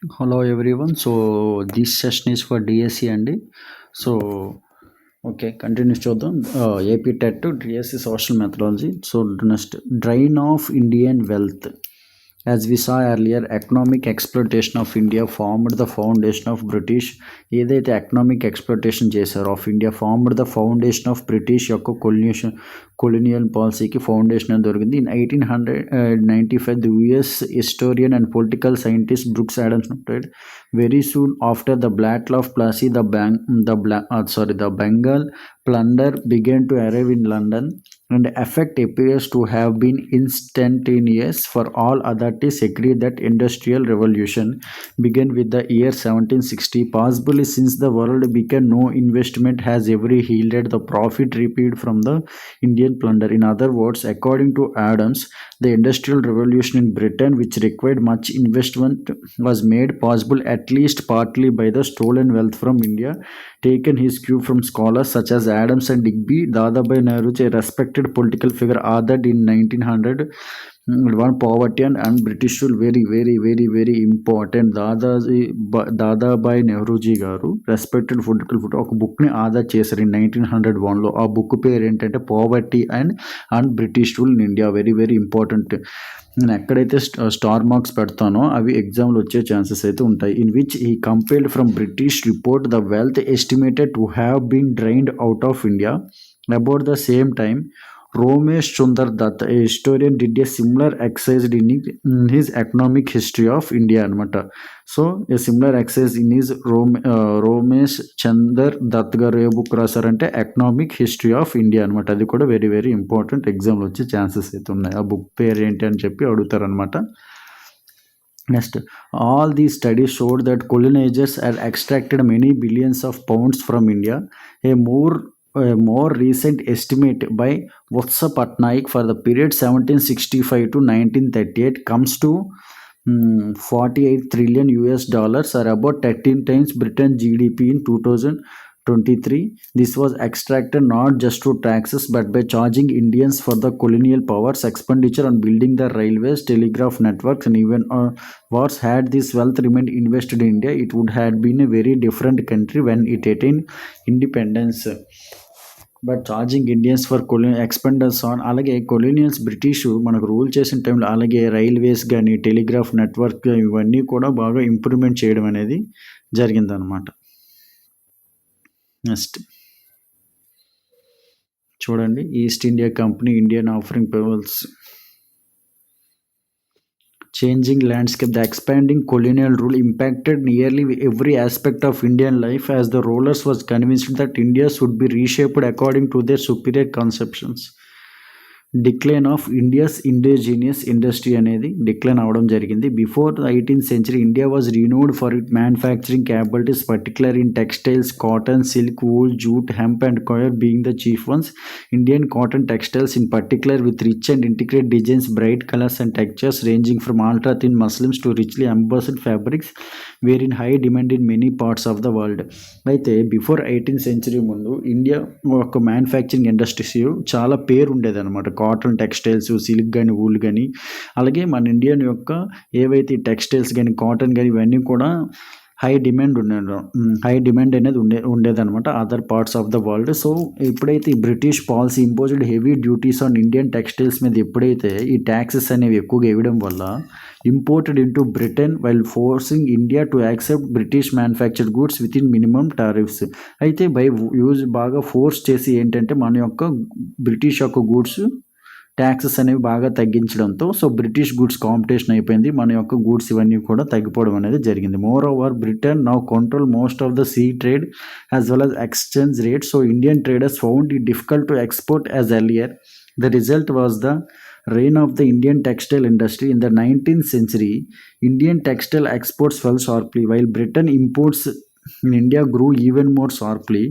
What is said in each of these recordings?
Hello everyone. So this session is for DSC అండి. So okay continuous చూద్దాం. AP TET DSC social methodology. So next drain of Indian wealth. As we saw earlier, economic exploitation of India formed the foundation of British. ఏదైతే economic exploitation చేశారో of India formed the foundation of British యొక్క కొలినియల్ పాలసీకి foundation అని దొరికింది. In 1895 the US historian and political scientist Brooks Adams noted very soon after the Battle of Plassey, the Bengal plunder began to arrive in London, and effect appears to have been instantaneous. For all authorities agree that industrial revolution began with the year 1760, possibly since the world began no investment has ever yielded the profit reaped from the Indian plunder. In other words, according to Adams, the industrial revolution in Britain, which required much investment, was made possible at least partly by the stolen wealth from India, taken his cue from scholars such as Adams and Digby. Dadabhai Nehru, a respected political figure, authored in 1900 one poverty and British rule. Very important. Dadabhai Naoroji గారు respected political food ఒక బుక్ని ఆదా చేశారు in 1901లో. ఆ book పేరు ఏంటంటే poverty and British rule in India. Very important. నేను ఎక్కడైతే స్టార్ మార్క్స్ పెడతానో అవి ఎగ్జామ్లో వచ్చే ఛాన్సెస్ అయితే ఉంటాయి. ఇన్ విచ్ ఈ compared from British report the wealth estimated to have been drained out of India. About the same time, Romesh Chundar Dutt, a historian, did a similar exercise in his economic history of India అనమాట. So a similar exercise in his Romesh Chunder Dutt garu a book రాశారంటే economic history of India అనమాట. అది కూడా very important. ఎగ్జామ్లో వచ్చే chances అయితే ఉన్నాయి. ఆ బుక్ పేరు ఏంటి అని చెప్పి అడుగుతారనమాట. Next, all these studies showed that colonizers had extracted many billions of pounds from India. A more recent estimate by Vatsa Patnaik for the period 1765 to 1938 comes to 48 trillion US dollars, or about 13 times Britain's GDP in 2023. This was extracted not just through taxes but by charging Indians for the colonial powers expenditure on building the railways, telegraph networks, and even wars. Had this wealth remained invested in India, it would have been a very different country when it attained independence. But charging Indians for expenders on. అలాగే colonians British మనకు rule చేసిన టైంలో అలాగే railways కానీ telegraph network ఇవన్నీ కూడా బాగా improvement చేయడం అనేది జరిగిందనమాట. నెక్స్ట్ చూడండి, East India Company Indian offering perils. Changing landscape. The expanding colonial rule impacted nearly every aspect of Indian life, as the rulers was convinced that India should be reshaped according to their superior conceptions. Decline of India's indigenous industry అనేది decline అవ్వడం జరిగింది. Before the 18th century, India was renowned for it manufacturing capabilities, particular in textiles, cotton, silk, wool, jute, hemp and coir being the chief ones. Indian cotton textiles in particular with rich and integrate designs, bright colours and textures ranging from ultra thin muslins to richly embossed fabrics were in high demand in many parts of the world. అయితే before 18th century ముందు India ఒక manufacturing industries చాలా పేరు ఉండేది అనమాట. Cotton textiles, silk కానీ, wool కానీ. అలాగే మన ఇండియన్ యొక్క ఏవైతే టెక్స్టైల్స్ కానీ, కాటన్ కానీ ఇవన్నీ కూడా హై డిమాండ్ అనేది ఉండేదన్నమాట other parts of the world. So ఎప్పుడైతే ఈ British policy imposed heavy duties on Indian textiles మీద ఎప్పుడైతే ఈ ట్యాక్సెస్ అనేవి ఎక్కువగా వేయడం వల్ల imported into Britain while forcing India to accept British manufactured goods with in minimum tariffs. అయితే బాగా ఫోర్స్ చేసి ఏంటంటే మన యొక్క బ్రిటిష్ యొక్క గూడ్స్ ట్యాక్సెస్ అనేవి బాగా తగ్గించడంతో సో బ్రిటిష్ గూడ్స్ కాంపిటీషన్ అయిపోయింది. మన యొక్క గూడ్స్ ఇవన్నీ కూడా తగ్గిపోవడం అనేది జరిగింది. Moreover Britain now control most of the sea trade as well as exchange rate. So Indian traders found it difficult to export as earlier. The result was the reign of the Indian textile industry. In the 19th century, Indian textile exports fell sharply, while Britain imports in India grew even more sharply.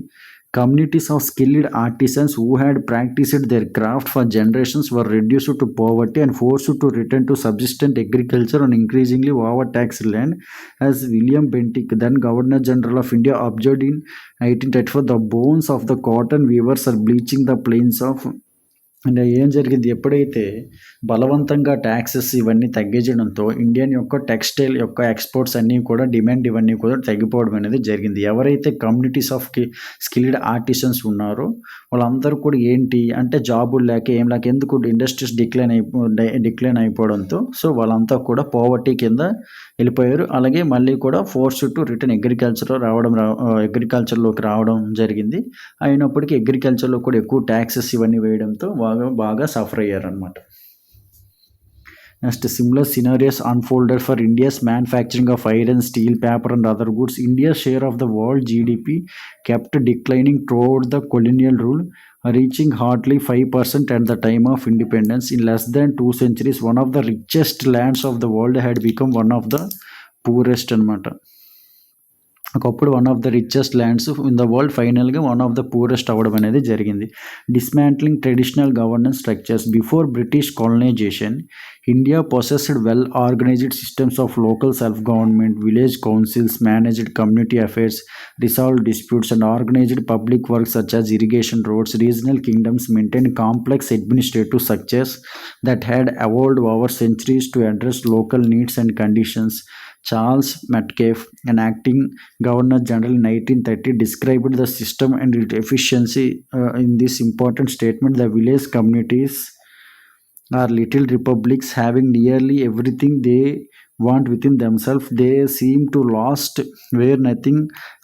Communities of skilled artisans who had practiced their craft for generations were reduced to poverty and forced to return to subsistence agriculture on increasingly overtaxed land. As William Bentinck, then Governor General of India, observed in 1834, the bones of the cotton weavers are bleaching the plains of అంటే ఏం జరిగింది ఎప్పుడైతే బలవంతంగా taxes ఇవన్నీ తగ్గించడంతో Indian యొక్క textile యొక్క exports అన్నీ కూడా డిమాండ్ ఇవన్నీ కూడా తగ్గిపోవడం అనేది జరిగింది. ఎవరైతే కమ్యూనిటీస్ ఆఫ్ స్కిల్డ్ ఆర్టిసన్స్ ఉన్నారో వాళ్ళందరూ కూడా ఏంటి అంటే జాబులు లేక ఏం లేక ఎందుకు ఇండస్ట్రీస్ డిక్లైన్ అయిపోవడంతో సో వాళ్ళంతా కూడా పోవర్టీ కింద వెళ్ళిపోయారు. అలాగే మళ్ళీ కూడా ఫోర్స్ టు రిటర్న్ అగ్రికల్చర్లోకి రావడం జరిగింది. అయినప్పటికీ అగ్రికల్చర్లో కూడా ఎక్కువ ట్యాక్సెస్ ఇవన్నీ వేయడంతో బాగా సఫర్ అయ్యారనమాట. Next similar scenarios unfolded for India's manufacturing of iron, steel, paper and other goods. India's share of the world GDP kept declining throughout the colonial rule, reaching hardly 5% at the time of independence. In less than 2 centuries, one of the richest lands of the world had become one of the poorest అనమాట. ఒకప్పుడు one of the richest lands in the world ఫైనల్గా one of the poorest అవ్వడం అనేది జరిగింది. Dismantling traditional governance structures before British colonisation India possessed well organised systems of local self government, village councils, managed community affairs, రిసాల్వ్డ్ disputes and organised public works such as irrigation roads. Regional kingdoms maintained complex administrative structures that had evolved over centuries to address local needs and conditions. Charles Metcalfe, an acting Governor General in 1830, described the system and its efficiency in this important statement. The village communities are little republics having nearly everything they want within themselves. They seem to lost where nothing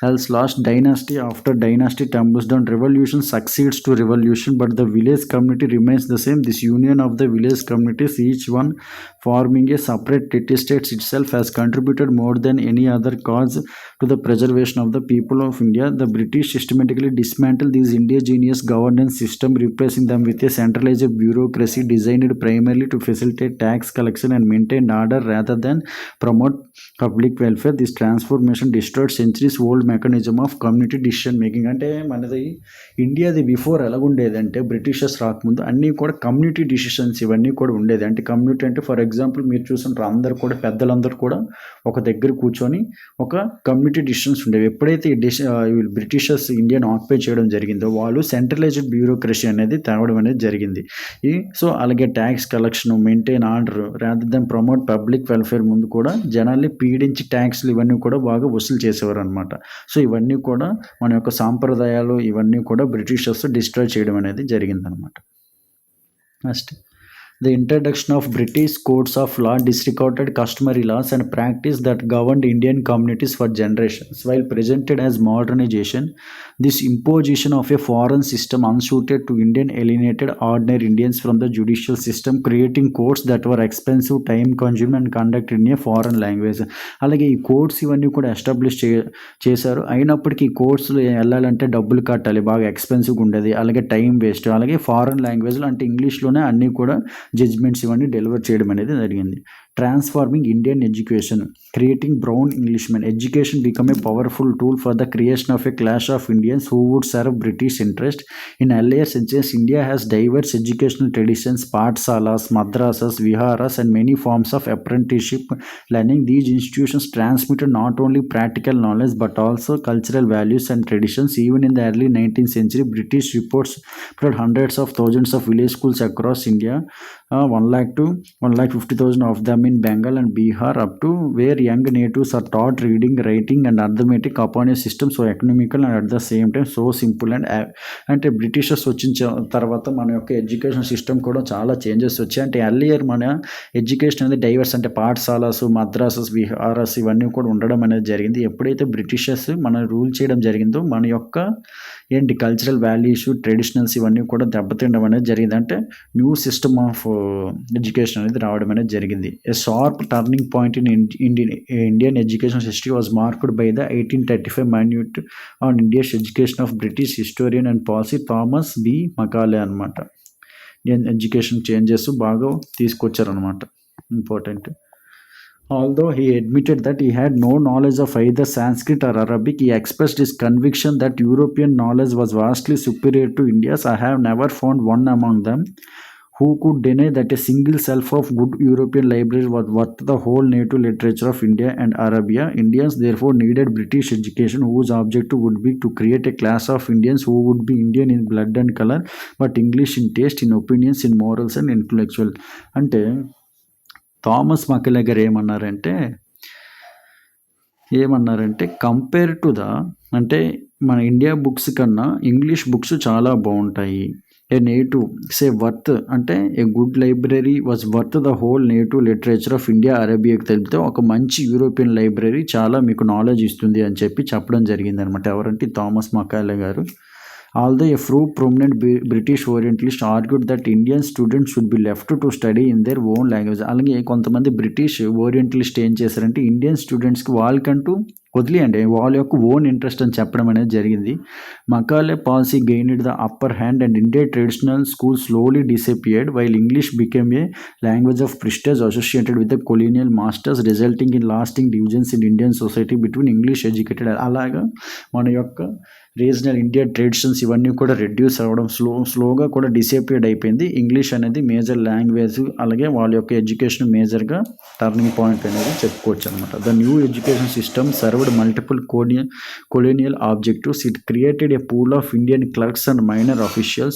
else lost. Dynasty after dynasty tumbles down. Revolution succeeds to revolution, but the village community remains the same. This union of the village communities, each one forming a separate state itself, has contributed more than any other cause to the preservation of the people of India. The British systematically dismantled these indigenous governance system, replacing them with a centralized bureaucracy designed primarily to facilitate tax collection and maintain order rather than promote public welfare. This transformation destroyed centuries old mechanism of community decision making. అంటే మనది ఇండియాది before ఎలాగుండేదంటే Britishers రాకముందు అన్నీ కూడా community decisions ఇవన్నీ కూడా ఉండేది. అంటే community అంటే ఫర్ ఎగ్జాంపుల్ మీరు చూసుంటారు అందరు కూడా పెద్దలందరూ కూడా ఒక దగ్గర కూర్చొని ఒక కమ్యూనిటీ డిసిషన్స్ ఉండేవి. ఎప్పుడైతే బ్రిటిషర్స్ ఇండియాను ఆక్యుపై చేయడం జరిగిందో వాళ్ళు సెంట్రలైజ్డ్ బ్యూరోక్రసీ అనేది తేవడం అనేది జరిగింది. సో అలాగే tax collection, maintain order rather than promote public welfare ముందు కూడా జనాల్ని పీడించి ట్యాక్స్లు ఇవన్నీ కూడా బాగా వసూలు చేసేవారు అనమాట. సో ఇవన్నీ కూడా మన యొక్క సాంప్రదాయాలు ఇవన్నీ కూడా బ్రిటిషర్స్ డిస్ట్రాయ్ చేయడం అనేది జరిగిందనమాట. Next the introduction of British codes of law disregarded customary laws and practice that governed Indian communities for generations. While presented as modernization, this imposition of a foreign system unsuited to Indian alienated ordinary Indians from the judicial system, creating courts that were expensive, time consuming and conducted in a foreign language. అలాగే ఈ courts ఇవన్నీ కూడా establish చేశారు. అయినప్పటికీ ఈ కోర్ట్స్లో వెళ్ళాలంటే డబ్బులు కట్టాలి, బాగా ఎక్స్పెన్సివ్గా ఉండేది, అలాగే టైం వేస్ట్, అలాగే ఫారెన్ లాంగ్వేజ్లో అంటే ఇంగ్లీష్లోనే అన్నీ కూడా జడ్జ్మెంట్స్ ఇవన్నీ డెలివర్ చేయడం అనేది జరిగింది. Transforming Indian education, creating brown Englishmen. Education become a powerful tool for the creation of a class of Indians who would serve British interest. In earlier centuries India has diverse educational traditions, pathshalas, మద్రాసas, viharas and many forms of apprenticeship learning. These institutions transmitted not only practical knowledge but also cultural values and traditions. Even in the early 19th century, British reports spread hundreds of thousands of village schools across India, 1 lakh to 1,50,000 of them in Bengal and Bihar, up to where young natives are taught reading, writing and arithmetic upon a system so economical and at the same time so simple and అంటే Britishers వచ్చిన తర్వాత మన యొక్క education system కూడా చాలా changes వచ్చాయి. అంటే earlier మన ఎడ్యుకేషన్ అనేది డైవర్స్ అంటే పాఠశాలస్, మద్రాసస్, విహారాస్ ఇవన్నీ కూడా ఉండడం అనేది జరిగింది. ఎప్పుడైతే బ్రిటిషర్స్ మన రూల్ చేయడం జరిగిందో మన యొక్క ఏంటి కల్చరల్ వాల్యూస్, ట్రెడిషనల్స్ ఇవన్నీ కూడా దెబ్బతినడం అనేది జరిగింది. అంటే న్యూ సిస్టమ్ ఆఫ్ ఎడ్యుకేషన్ అనేది రావడం అనేది జరిగింది. A sharp turning point in Indian education history was marked by the 1835 Minute on India's Education of British historian and policy Thomas B. Macaulay అనమాట. ఇండియన్ ఎడ్యుకేషన్ చేంజెస్ బాగా తీసుకొచ్చారనమాట. Important. Although he admitted that he had no knowledge of either Sanskrit or Arabic, he expressed his conviction that European knowledge was vastly superior to India's. I have never found one among them who could deny that a single shelf of good European libraries was worth the whole native literature of India and Arabia? Indians therefore needed British education, whose objective would be to create a class of Indians who would be Indian in blood and color, but English in taste, in opinions, in morals and intellectual. అంటే Thomas Macaulay గారు ఏమన్నారంటే compare to the అంటే మన India books కన్నా English books చాలా బాగుంటాయి. A native say worth అంటే a good library was worth the whole native literature of India అరేబియాకి తెలిపితే ఒక మంచి యూరోపియన్ లైబ్రరీ చాలా మీకు నాలెడ్జ్ ఇస్తుంది అని చెప్పడం జరిగింది అనమాట. ఎవరంటే థామస్ మకాలే గారు. Although a few prominent British Orientalists argued that Indian students should be left to study in their own language. అలాగే కొంతమంది బ్రిటిష్ ఓరియంటలిస్ట్ ఏం చేశారంటే ఇండియన్ స్టూడెంట్స్కి వాళ్ళకంటూ వదిలేయండి వాళ్ళ యొక్క ఓన్ ఇంట్రెస్ట్ అని చెప్పడం అనేది జరిగింది. Macaulay policy gained the upper hand and India traditional school slowly disappeared while English became a language of prestige associated with the colonial masters resulting in lasting divisions in Indian society between English educated. అలాగా మన యొక్క regional India traditions ఇవన్నీ కూడా reduce అవ్వడం స్లోగా కూడా disappeared అయిపోయింది. English అనేది మేజర్ లాంగ్వేజ్, అలాగే వాళ్ళ యొక్క ఎడ్యుకేషన్ మేజర్గా టర్నింగ్ పాయింట్ అనేది చెప్పుకోవచ్చు అనమాట. The new education system served multiple colonial objectives. It created a pool of Indian clerks and minor officials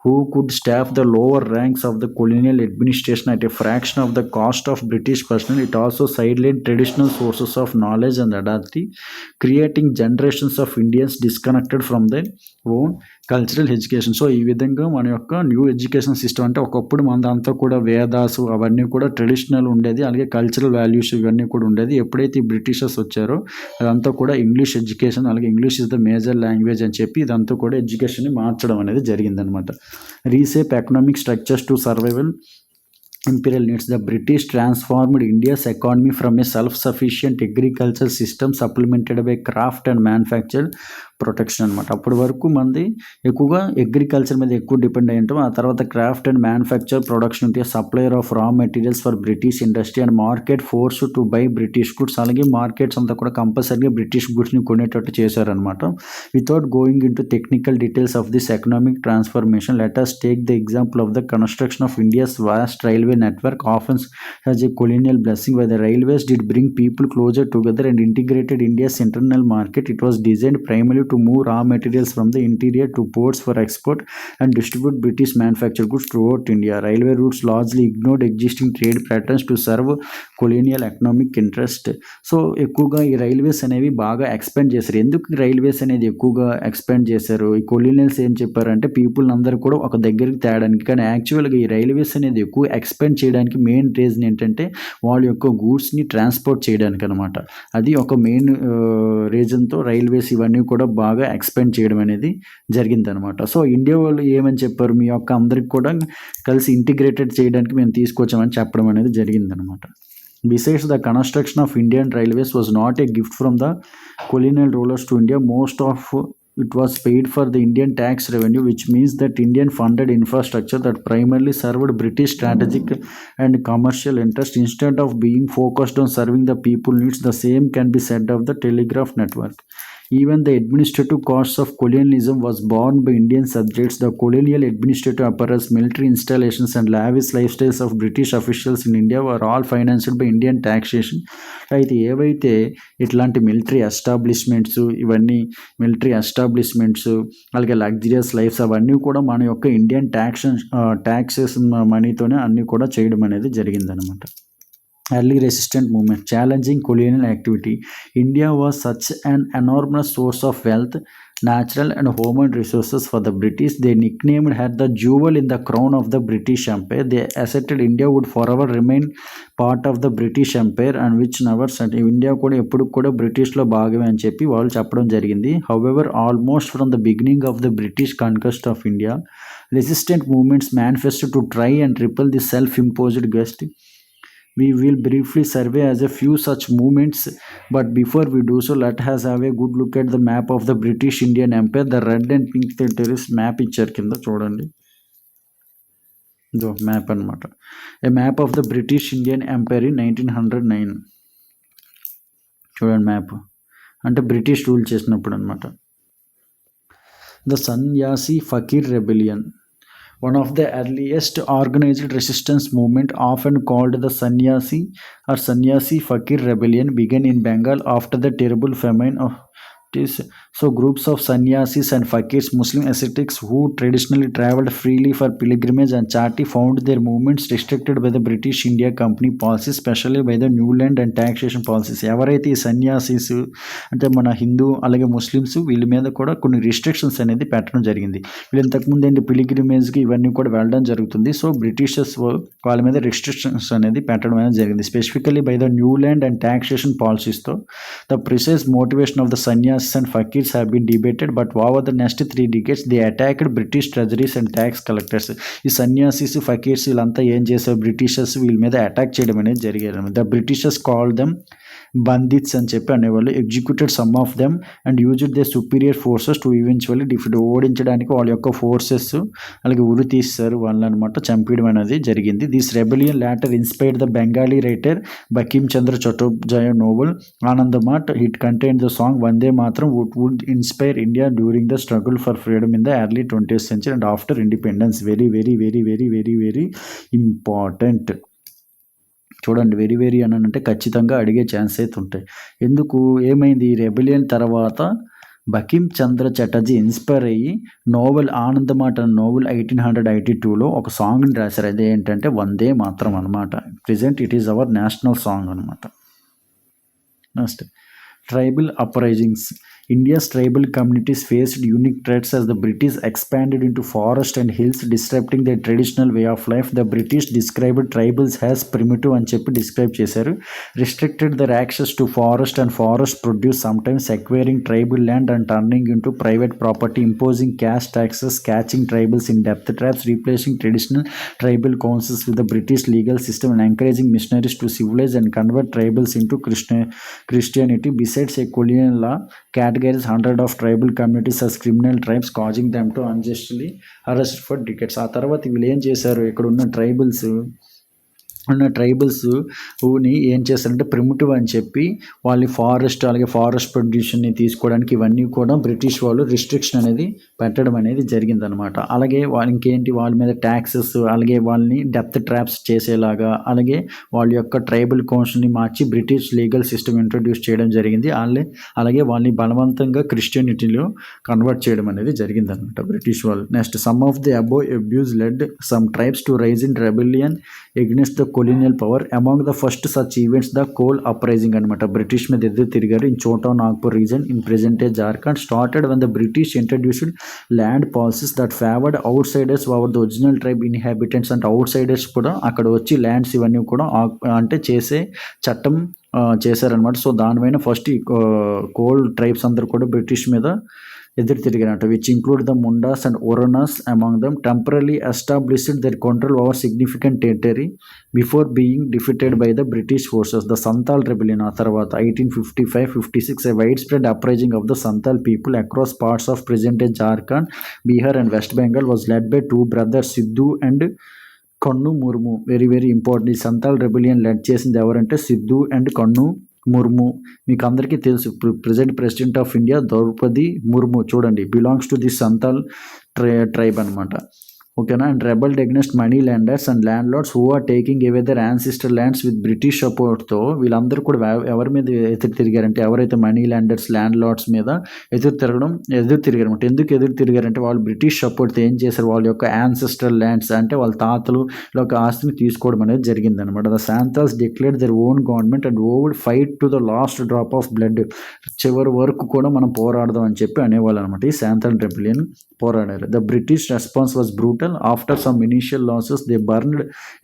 who could staff the lower ranks of the colonial administration at a fraction of the cost of British personnel. It also sidelined traditional sources of knowledge and authority, creating generations of Indians disconnected from their own cultural education. So ఈ విధంగా మన యొక్క new education system అంటే ఒకప్పుడు మనదంతా కూడా వేదాసు అవన్నీ కూడా traditional ఉండేది, అలాగే కల్చరల్ వాల్యూస్ ఇవన్నీ కూడా ఉండేది. ఎప్పుడైతే ఈ బ్రిటిషర్స్ వచ్చారో అదంతా కూడా ఇంగ్లీష్ ఎడ్యుకేషన్, అలాగే English is the major language అని చెప్పి ఇదంతా కూడా ఎడ్యుకేషన్ని మార్చడం అనేది జరిగిందనమాట. Reshape economic structures to survival imperial needs. The British transformed India's economy from a self-sufficient agricultural system supplemented by craft and manufacture protection అనమాట. అప్పటి వరకు మంది ఎక్కువగా అగ్రికల్చర్ మీద ఎక్కువ డిపెండ్ అయ్యి ఉంటాం. ఆ తర్వాత క్రాఫ్ట్ అండ్ మ్యానుఫ్యాక్చర్ ప్రొడక్షన్ ఉంటే supplier of raw materials for British industry and market force to buy British goods. అలాగే మార్కెట్స్ అంతా కూడా కంపల్సరీగా బ్రిటిష్ గుడ్స్ని కొనేటట్టు చేశారనమాట. Without going into technical details of this economic transformation, let us take the example of the construction of India's vast railway network, often as a colonial blessing. Where the railways did bring people closer together and integrated India's internal market, it was designed primarily to move raw materials from the interior to ports for export and distribute British manufactured goods throughout India. Railway routes largely ignored existing trade patterns to serve colonial economic interest. So ఎక్కువగా ఈ railways అనేవి బాగా expand చేశారు. ఎందుకు railways అనేది ఎక్కువగా expand చేశారు? ఈ కొలీనియల్స్ ఏం చెప్పారంటే పీపుల్ అందరూ కూడా ఒక దగ్గరికి తేడానికి. కానీ యాక్చువల్గా ఈ రైల్వేస్ అనేది ఎక్కువ ఎక్స్పాండ్ చేయడానికి మెయిన్ రీజన్ ఏంటంటే వాళ్ళ యొక్క గూడ్స్ని ట్రాన్స్పోర్ట్ చేయడానికి అనమాట. అది ఒక మెయిన్ రీజన్తో రైల్వేస్ ఇవన్నీ కూడా బాగా ఎక్స్పాండ్ చేయడం అనేది జరిగిందనమాట. సో ఇండియా వాళ్ళు ఏమని చెప్పారు, మీ యొక్క అందరికి కూడా కలిసి ఇంటిగ్రేటెడ్ చేయడానికి మేము తీసుకొచ్చామని చెప్పడం అనేది జరిగిందనమాట. Besides, the construction of Indian railways was not a gift from the colonial rulers to India. Most of it was paid for the Indian tax revenue, which means that Indian funded infrastructure that primarily served British strategic and commercial interest instead of being focused on serving the people needs. The same can be said of the telegraph network. Even the administrative costs of colonialism was borne by Indian subjects. The colonial administrative apparatus, military installations and lavish lifestyles of British officials in India were all financed by Indian taxation. అయితే ఏవైతే ఇట్లాంటి military establishments అలాగే luxurious lifes అవన్నీ కూడా మన యొక్క Indian taxes మనీతోనే అన్నీ కూడా చేయడం అనేది జరిగిందనమాట. Early resistant movement, challenging colonial activity. India was such an enormous source of wealth, natural and human resources for the British. They nicknamed her the jewel in the crown of the British Empire. They asserted India would forever remain part of the British Empire and which never set. India కూడా ఎప్పుడు కూడా బ్రిటిష్లో భాగమే అని చెప్పి వాళ్ళు చెప్పడం జరిగింది. However, almost from the beginning of the British conquest of India, resistant movements manifested to try and repel the self-imposed guest. We will briefly survey as a few such movements, but before we do so, let us have a good look at the map of the British Indian Empire. The red and pink terrace map ఇచ్చారు కింద చూడండి. ఇదో map అనమాట. A map of the British Indian empire in 1909. చూడండి map అంటే British rule చేసినప్పుడు అనమాట. The సన్యాసి Fakir rebellion. One of the earliest organized resistance movement, often called the Sannyasi or Sannyasi Fakir Rebellion, began in Bengal after the terrible famine of this. So groups of sannyasis and fakirs, Muslim ascetics who traditionally traveled freely for pilgrimage and charity, found their movements restricted by the British India Company policies, especially by the new land and taxation policies. ఎవరైతే ఈ సన్యాసిస్ అంటే మన హిందూ అలాగే Muslims వీళ్ళ మీద కూడా కొన్ని restrictions అనేది పెట్టడం జరిగింది. వీళ్ళు ఇంతకుముందు ఏంటి పిలిగ్రిమేజ్కి ఇవన్నీ కూడా వెళ్ళడం జరుగుతుంది. సో బ్రిటిషర్స్ వాళ్ళ మీద రిస్ట్రిక్షన్స్ అనేది పెట్టడం అనేది జరిగింది, specifically by the new land and taxation పాలసీస్తో. The precise motivation of the sannyasis and fakirs have been debated, but over the next 3 decades they attacked British treasuries and tax collectors. ఈ సన్యాసిస్ ఫకీర్స్ వీళ్ళంతా ఏం చేశారు, బ్రిటిషర్స్ వీళ్ళ మీద అటాక్ చేయడం అనేది జరిగారు. The Britishers called them బందిత్స్ అని చెప్పి అనేవాళ్ళు. Executed some of them and used they superior forces to eventually defeat. ఓడించడానికి వాళ్ళ యొక్క ఫోర్సెస్ అలాగే ఉరి తీస్తారు వాళ్ళని అనమాట, చంపేయడం అనేది జరిగింది. This rebellion later inspired the Bengali writer Bankim Chandra Chattopadhyay novel Anandamath. It contain the song Vande Mataram would inspire India during the struggle for freedom in the early 20th century and after independence. Very very very very very very important. చూడండి, very very అని అంటే ఖచ్చితంగా అడిగే chance అయితే ఉంటాయి. ఎందుకు, ఏమైంది, ఈ రెబెలియన్ తర్వాత బకిం చంద్ర చటర్జీ ఇన్స్పైర్ అయ్యి నోవెల్ ఆనందమాట నోవెల్ 1882లో ఒక సాంగ్ని రాశారు. అదే ఏంటంటే వందే మాత్రం అనమాట. Present it is our national song అనమాట. Next, tribal uprisings. India's tribal communities faced unique threats as the British expanded into forest and hills, disrupting their traditional way of life. The British described tribals as primitive అని చెప్పి describe చేశారు. Restricted their access to forest and forest produce, sometimes acquiring tribal land and turning into private property, imposing caste taxes, catching tribals in depth traps, replacing traditional tribal councils with the British legal system, and encouraging missionaries to civilize and convert tribals into Christianity. Besides a colonial law, categorized hundreds of tribal communities as criminal tribes, causing them to unjustly arrest for decades. ఆ తర్వాత వీళ్ళు ఏం చేశారు, ఇక్కడ ఉన్న tribals ని ఏం చేస్తారంటే ప్రిమిటివ్ అని చెప్పి వాళ్ళని ఫారెస్ట్ అలాగే ఫారెస్ట్ ప్రొడ్యూషన్ని తీసుకోవడానికి ఇవన్నీ కూడా బ్రిటిష్ వాళ్ళు రిస్ట్రిక్షన్ అనేది పెట్టడం అనేది జరిగిందనమాట. అలాగే ఇంకేంటి, వాళ్ళ మీద ట్యాక్సెస్ అలాగే వాళ్ళని డెప్త్ ట్రాప్స్ చేసేలాగా అలాగే వాళ్ళ యొక్క ట్రైబల్ కౌన్సిల్ని మార్చి బ్రిటిష్ లీగల్ సిస్టమ్ ఇంట్రొడ్యూస్ చేయడం జరిగింది. అలాగే వాళ్ళని బలవంతంగా క్రిస్టియానిటీలో కన్వర్ట్ చేయడం అనేది జరిగిందనమాట బ్రిటిష్ వాళ్ళు. Next, some of the above abuse led some tribes to rise in rebellion against the colonial power. Among the first such events, the coal uprising అనమాట, బ్రిటిష్ మీద ఎదురు తిరిగారు. ఇన్ చోటా Nagpur reason in present day Jharkhand started when the British introduced land policies that favored outsiders over the original tribe inhabitants. అంటే outsiders కూడా అక్కడ వచ్చి lands ఇవన్నీ కూడా అంటే చేసే చట్టం చేశారనమాట. సో దానిపైన ఫస్ట్ ఈ కోల్ ట్రైబ్స్ అందరూ కూడా బ్రిటిష్ మీద ఎదురు తిరిగినట్టు, which include the Mundas and Oraons among them, temporary established their control over significant territory before being defeated by the British forces. The Santhal rebellion, ఆ తర్వాత 1855-56, a widespread uprising of the Santal people across parts of present-day Jharkhand, Bihar and West Bengal was led by two brothers Sidhu and కన్ను Murmu. Very very important. ఈ Santal rebellion lead చేసింది ఎవరంటే Siddhu and కన్ను ముర్ము. మీకు అందరికీ తెలుసు, present president of India Droupadi Murmu చూడండి, belongs to the Santhal tribe అనమాట. ఓకేనా. And rebelled against money lenders and land lords who are taking away their ancestor lands with British సపోర్ట్తో. వీళ్ళందరూ కూడా ఎవరి మీద ఎదురు తిరిగారంటే, ఎవరైతే మనీ ల్యాండర్స్ ల్యాండ్ లార్డ్స్ మీద ఎదురు తిరిగారనమాట. ఎందుకు ఎదురు తిరిగారంటే, వాళ్ళు బ్రిటిష్ సపోర్ట్తో ఏం చేశారు, వాళ్ళ యొక్క యాన్సిస్టర్ ల్యాండ్స్ అంటే వాళ్ళ తాతలు యొక్క ఆస్తిని తీసుకోవడం అనేది జరిగిందనమాట. The Santhals declared their own government and would fight to the last drop of blood. చివరి వరకు కూడా మనం పోరాడదాం అని చెప్పి అనేవాళ్ళు అనమాట. ఈ శాంతాల్ రెబెలియన్ పోరాడారు. The British response was brutal. After some initial losses, they burned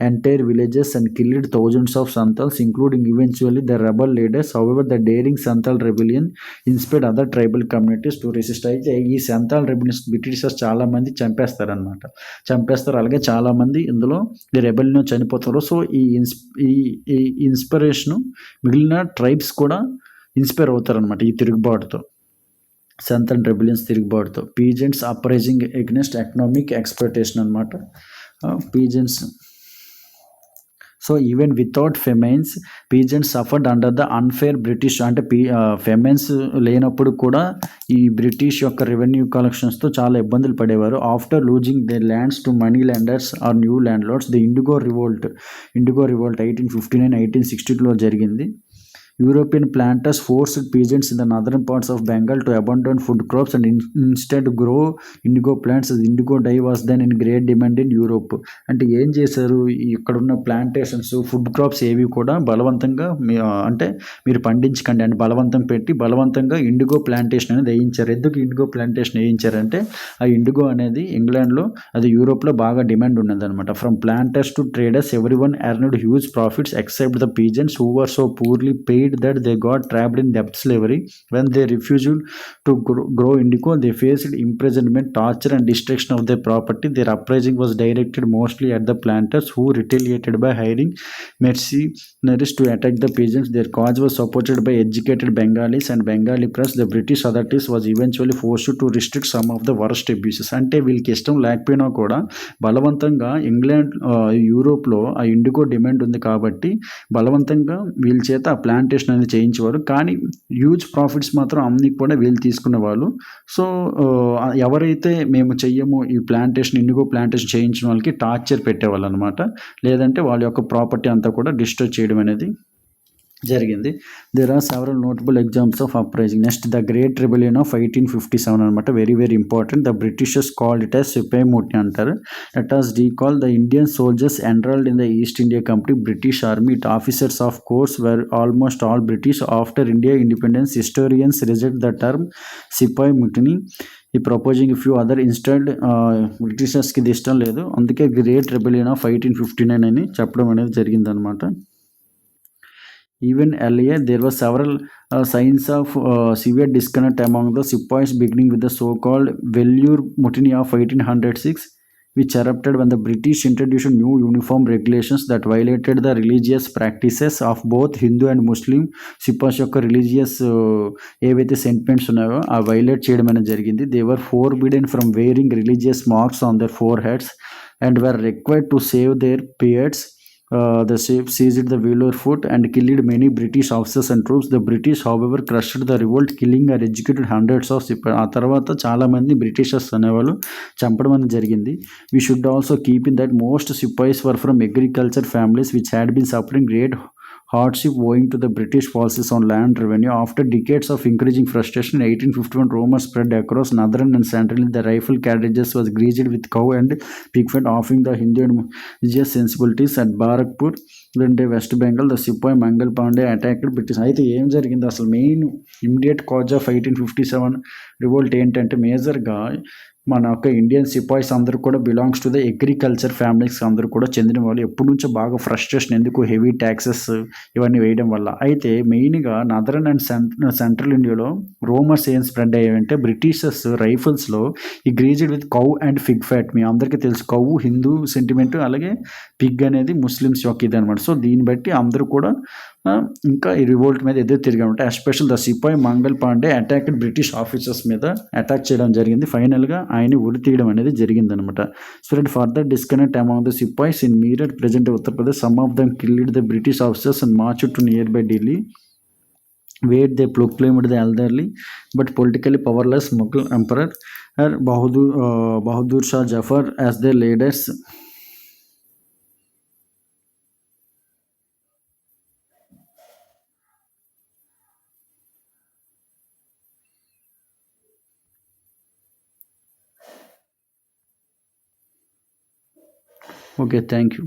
entire villages and killed thousands of Santals, including eventually the rebel leaders. However, the daring Santal rebellion inspired other tribal communities to resist. అయితే ఈ Santal రెబెలియన్స్ Britishers చాలా మంది చంపేస్తారు, అలాగే చాలా మంది ఇందులో ఈ రెబెలియన్ చనిపోతారు. సో ఈ ఇన్స్పిరేషన్ మిగిలిన ట్రైబ్స్ కూడా ఇన్స్పైర్ అవుతారనమాట ఈ తిరుగుబాటుతో, సంతాల్ రెబెలియన్స్ తిరుగుబాటుతో. Peasants uprising against economic exploitation అనమాట. Peasants so even without famines peasants suffered under the unfair British అంటే ఫెమైన్స్ లేనప్పుడు కూడా ఈ బ్రిటిష్ యొక్క రెవెన్యూ కలెక్షన్స్తో చాలా ఇబ్బందులు పడేవారు. After losing they lands to money lenders or new land lords the indigo revolt 1859 1862లో జరిగింది. European planters forced peasants in the northern parts of Bengal to abandon food crops and instead grow indigo plants. As indigo dye was then in great demand in Europe. అంటే ఏం చేశారు, ఇక్కడున్న plantations food crops ఏవి కూడా బలవంతంగా అంటే మీరు పండించకండి అని బలవంతం పెట్టి బలవంతంగా ఇండిగో ప్లాంటేషన్ అనేది వేయించారు. ఎందుకు ఇండిగో ప్లాంటేషన్ వేయించారంటే ఆ ఇండిగో అనేది ఇంగ్లాండ్లో అది యూరోప్లో బాగా డిమాండ్ ఉన్నదనమాట. From planters to traders everyone earned huge profits except the peasants who were so poorly paid that they got trapped in debt slavery. When they refused to grow indigo, they faced imprisonment, torture, and destruction of their property. Their uprising was directed mostly at the planters, who retaliated by hiring mercenaries to attack the peasants. Their cause was supported by educated Bengalis and Bengali press. The British authorities was eventually forced to restrict some of the worst abuses. అంటే వీళ్ళకి ఇష్టం లేకపోయినా కూడా బలవంతంగా యూరోప్లో ఆ IndiGo demand ఉంది కాబట్టి బలవంతంగా వీళ్ళ చేత ఆ ప్లాంటేషన్ అనేది చేయించేవారు. కానీ హ్యూజ్ ప్రాఫిట్స్ మాత్రం అన్ని కూడా వీళ్ళు తీసుకునేవాళ్ళు. సో ఎవరైతే మేము చెయ్యము ఈ ప్లాంటేషన్ ఇండిగో ప్లాంటేషన్ చేయించిన వాళ్ళకి టార్చర్ పెట్టేవాళ్ళు అనమాట. లేదంటే వాళ్ళ యొక్క ప్రాపర్టీ అంతా కూడా డిస్ట్రాయ్ చేయడం అనేది జరిగింది. There are several notable examples of uprising. Next the great rebellion of 1857 అనమాట. Very very important. The Britishers called it as sepoy మోర్టీ అంటారు. Let us recall the Indian soldiers enrolled in the East India Company British Army. Its officers of course were almost all British. After India independence, historians reject the term Sipayi mutiny. ఈ proposing few other instead బ్రిటిషర్స్కి ఇది ఇష్టం లేదు, అందుకే great rebellion of 1859 అని చెప్పడం అనేది జరిగిందనమాట. Even earlier, there were several signs of severe discontent among the sepoys, beginning with the so-called Vellore Mutiny of 1806, which erupted when the British introduced new uniform regulations that violated the religious practices of both Hindu and Muslim. Sepoys యొక్క religious ఏవైతే sentiments ఉన్నాయో ఆ violate చేయడం అనేది జరిగింది. They were forbidden from wearing religious marks on their foreheads and were required to shave their beards. The seized the Vellore fort and killed many British officers and troops. The British, however, crushed the revolt, killing or executed hundreds of సిపాయి. ఆ తర్వాత చాలామంది Britishers అనేవాళ్ళు చంపడం అనేది జరిగింది. We should also keep in that most sepoys were from agriculture families which had been suffering great hardship owing to the British policies on land revenue. After decades of increasing frustration, in 1851 rumors spread across northern and central. The rifle carriages was greased with cow and pig fat, offering the Hindu and religious sensibilities. At Barakpur, West Bengal, the sepoy Mangal Pandey attacked British. అయితే ఏం జరిగింది అసలు main immediate cause of 1857 revolt ఏంటంటే మేజర్గా మన యొక్క Indian sepoys అందరూ కూడా belongs to the agriculture families అందరూ కూడా చెందిన వాళ్ళు. ఎప్పటి నుంచో బాగా ఫ్రస్ట్రేషన్, ఎందుకు హెవీ ట్యాక్సెస్ ఇవన్నీ వేయడం వల్ల. అయితే మెయిన్గా నాదరన్ అండ్ సెంట్రల్ ఇండియాలో రూమర్స్ ఏం స్ప్రెడ్ అయ్యాయంటే బ్రిటిషర్స్ రైఫిల్స్లో ఈ greased with cow and pig fat. మీ అందరికీ తెలుసు కౌ హిందూ సెంటిమెంట్, అలాగే పిగ్ అనేది ముస్లిమ్స్ యొక్క ఇది అనమాట. సో దీన్ని బట్టి అందరూ కూడా ఇంకా ఈ రివోల్ట్ మీద ఎదురు తిరిగామంటే especial the sepoy Mangal Pandey attacked British officers మీద అటాక్ చేయడం జరిగింది. ఫైనల్గా ఆయన్ని ఉరి తీయడం అనేది జరిగిందనమాట. Spread further disconnect among the sepoys in Meerut present Uttar Pradesh. Some of them killed the British officers and marched to near by Delhi where they proclaimed the elderly but politically powerless Mughal emperor Bahadur Shah Jafar as their leaders. Okay, thank you.